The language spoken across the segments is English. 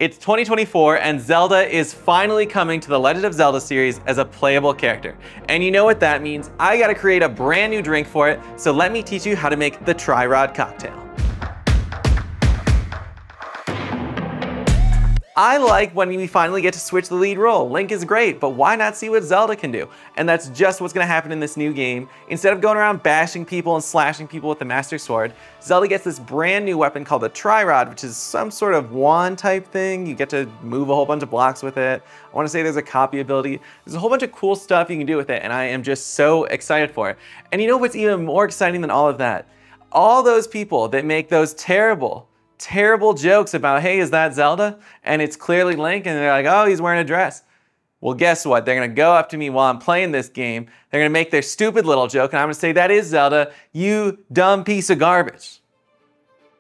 It's 2024 and Zelda is finally coming to the Legend of Zelda series as a playable character. And you know what that means? I gotta create a brand new drink for it, so let me teach you how to make the Tri-Rod cocktail. I like when we finally get to switch the lead role. Link is great, but why not see what Zelda can do? And that's just what's gonna happen in this new game. Instead of going around bashing people and slashing people with the Master Sword, Zelda gets this brand new weapon called the Tri-Rod, which is some sort of wand type thing. You get to move a whole bunch of blocks with it. I wanna say there's a copy ability. There's a whole bunch of cool stuff you can do with it, and I am just so excited for it. And you know what's even more exciting than all of that? All those people that make those terrible jokes about, hey, is that Zelda? And it's clearly Link, and they're like, oh, he's wearing a dress. Well, guess what? They're gonna go up to me while I'm playing this game. They're gonna make their stupid little joke, and I'm gonna say, that is Zelda, you dumb piece of garbage.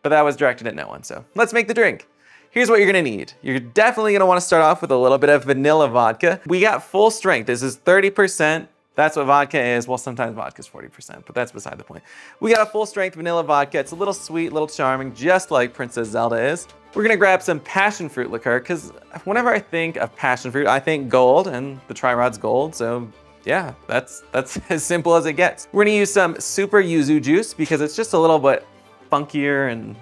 But that was directed at no one, so let's make the drink. Here's what you're gonna need. You're definitely gonna wanna start off with a little bit of vanilla vodka. We got full strength. This is 30%. That's what vodka is. Well, sometimes vodka's 40%, but that's beside the point. We got a full strength vanilla vodka. It's a little sweet, a little charming, just like Princess Zelda is. We're gonna grab some passion fruit liqueur, because whenever I think of passion fruit, I think gold, and the Tri-Rod's gold, so yeah, that's as simple as it gets. We're gonna use some super yuzu juice, because it's just a little bit funkier and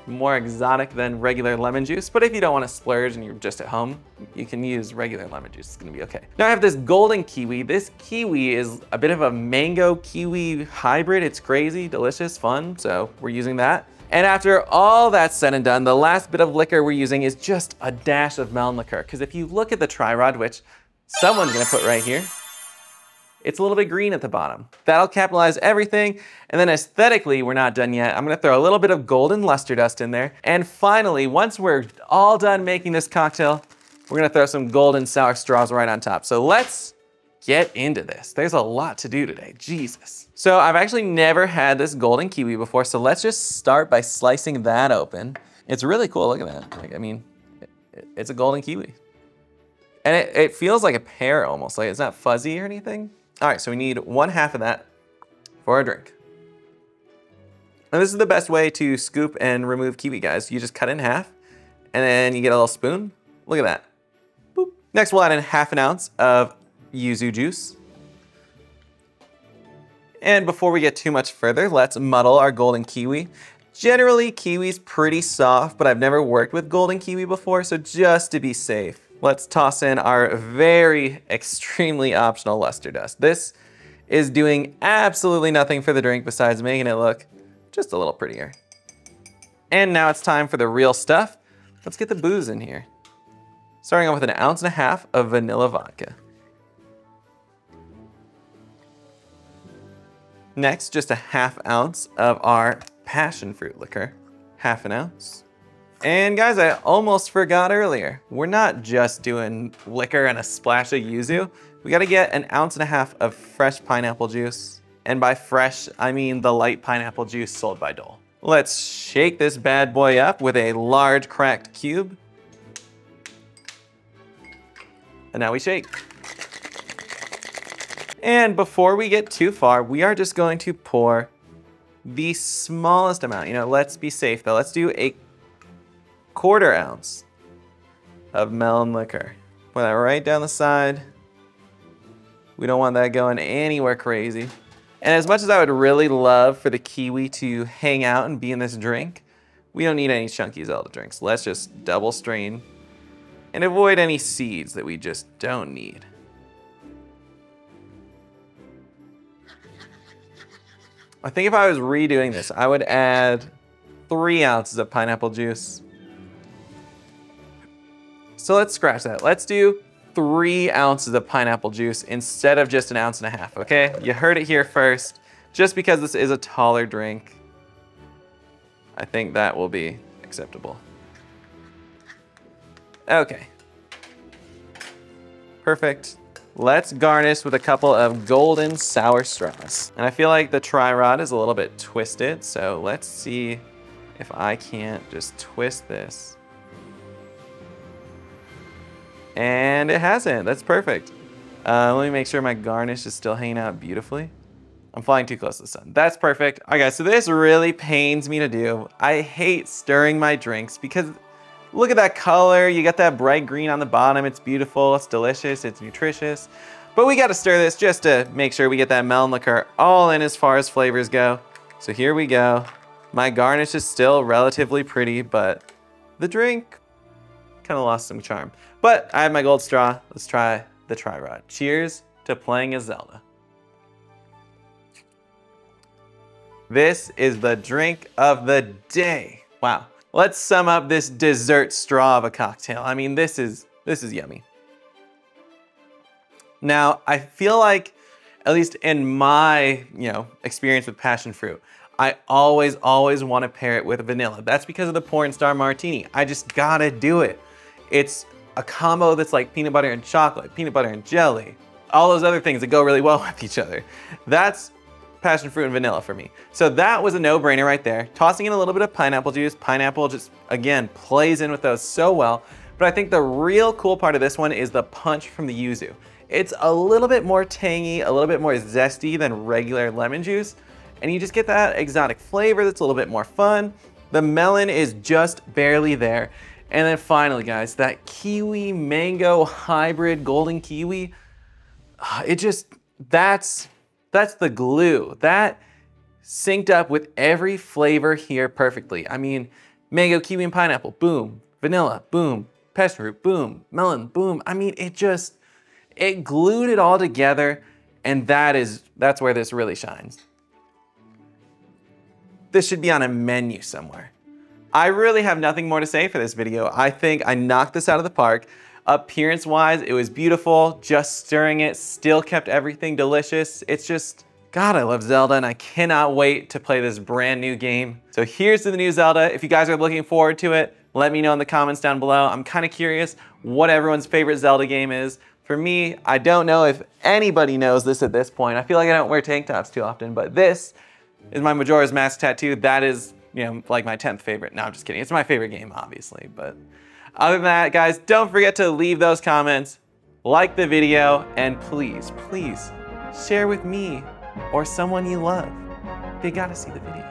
more exotic than regular lemon juice, but if you don't want to splurge and you're just at home, you can use regular lemon juice. It's gonna be okay. Now I have this golden kiwi. This kiwi is a bit of a mango kiwi hybrid. It's crazy, delicious, fun, so we're using that. And after all that's said and done, the last bit of liquor we're using is just a dash of melon liqueur, because if you look at the Tri-Rod, which someone's gonna put right here, it's a little bit green at the bottom. That'll capitalize everything. And then aesthetically, we're not done yet. I'm gonna throw a little bit of golden luster dust in there. And finally, once we're all done making this cocktail, we're gonna throw some golden sour straws right on top. So let's get into this. There's a lot to do today, Jesus. So I've actually never had this golden kiwi before, so let's just start by slicing that open. It's really cool, look at that. Like, I mean, it's a golden kiwi. And it feels like a pear almost, like it's not fuzzy or anything. All right, so we need 1/2 of that for our drink. And this is the best way to scoop and remove kiwi, guys. You just cut it in half, and then you get a little spoon. Look at that. Boop. Next, we'll add in 1/2 ounce of yuzu juice. And before we get too much further, let's muddle our golden kiwi. Generally, kiwi's pretty soft, but I've never worked with golden kiwi before, so just to be safe, let's toss in our very extremely optional luster dust. This is doing absolutely nothing for the drink besides making it look just a little prettier. And now it's time for the real stuff. Let's get the booze in here. Starting off with 1.5 ounces of vanilla vodka. Next, just 1/2 ounce of our passion fruit liqueur, 1/2 ounce. And guys, I almost forgot earlier, we're not just doing liquor and a splash of yuzu. We gotta get 1.5 ounces of fresh pineapple juice. And by fresh, I mean the light pineapple juice sold by Dole. Let's shake this bad boy up with a large cracked cube. And now we shake. And before we get too far, we are just going to pour the smallest amount. You know, let's be safe though. Let's do a 1/4 ounce of melon liquor. Pour that right down the side. We don't want that going anywhere crazy. And as much as I would really love for the kiwi to hang out and be in this drink, we don't need any chunky Zelda drinks. Let's just double strain and avoid any seeds that we just don't need. I think if I was redoing this, I would add 3 ounces of pineapple juice. So let's scratch that. Let's do 3 ounces of pineapple juice instead of just 1.5 ounces, okay? You heard it here first. Just because this is a taller drink, I think that will be acceptable. Okay. Perfect. Let's garnish with a couple of golden sour straws. And I feel like the Tri-Rod is a little bit twisted, so let's see if I can't just twist this. And it hasn't, that's perfect. Let me make sure my garnish is still hanging out beautifully. I'm flying too close to the sun. That's perfect. All right guys, so this really pains me to do. I hate stirring my drinks because Look at that color. You got that bright green on the bottom. It's beautiful, it's delicious, it's nutritious. But we gotta stir this just to make sure we get that melon liqueur all in as far as flavors go. So here we go. My garnish is still relatively pretty, but the drink kind of lost some charm. But I have my gold straw. Let's try the Tri-Rod. Cheers to playing as Zelda. This is the drink of the day. Wow. Let's sum up this dessert straw of a cocktail. I mean, this is yummy. Now, I feel like, at least in my, experience with passion fruit, I always want to pair it with vanilla. That's because of the Porn Star Martini. I just gotta do it. It's a combo that's like peanut butter and chocolate, peanut butter and jelly, all those other things that go really well with each other. That's passion fruit and vanilla for me. So that was a no-brainer right there. Tossing in a little bit of pineapple juice. Pineapple just, again, plays in with those so well. But I think the real cool part of this one is the punch from the yuzu. It's a little bit more tangy, a little bit more zesty than regular lemon juice. And you just get that exotic flavor that's a little bit more fun. The melon is just barely there. And then finally, guys, that kiwi mango hybrid golden kiwi, that's the glue. That synced up with every flavor here perfectly. I mean, mango, kiwi, and pineapple, boom. Vanilla, boom. Passion fruit, boom. Melon, boom. I mean, it glued it all together, and that's where this really shines. This should be on a menu somewhere. I really have nothing more to say for this video. I think I knocked this out of the park. Appearance-wise, it was beautiful. Just stirring it still kept everything delicious. It's just, God, I love Zelda, and I cannot wait to play this brand new game. So here's to the new Zelda. If you guys are looking forward to it, let me know in the comments down below. I'm kind of curious what everyone's favorite Zelda game is. For me, I don't know if anybody knows this at this point. I feel like I don't wear tank tops too often, but this is my Majora's Mask tattoo. That is, like my 10th favorite. No, I'm just kidding. It's my favorite game, obviously, but other than that, guys, don't forget to leave those comments, like the video, and please, please share with me or someone you love. They gotta see the video.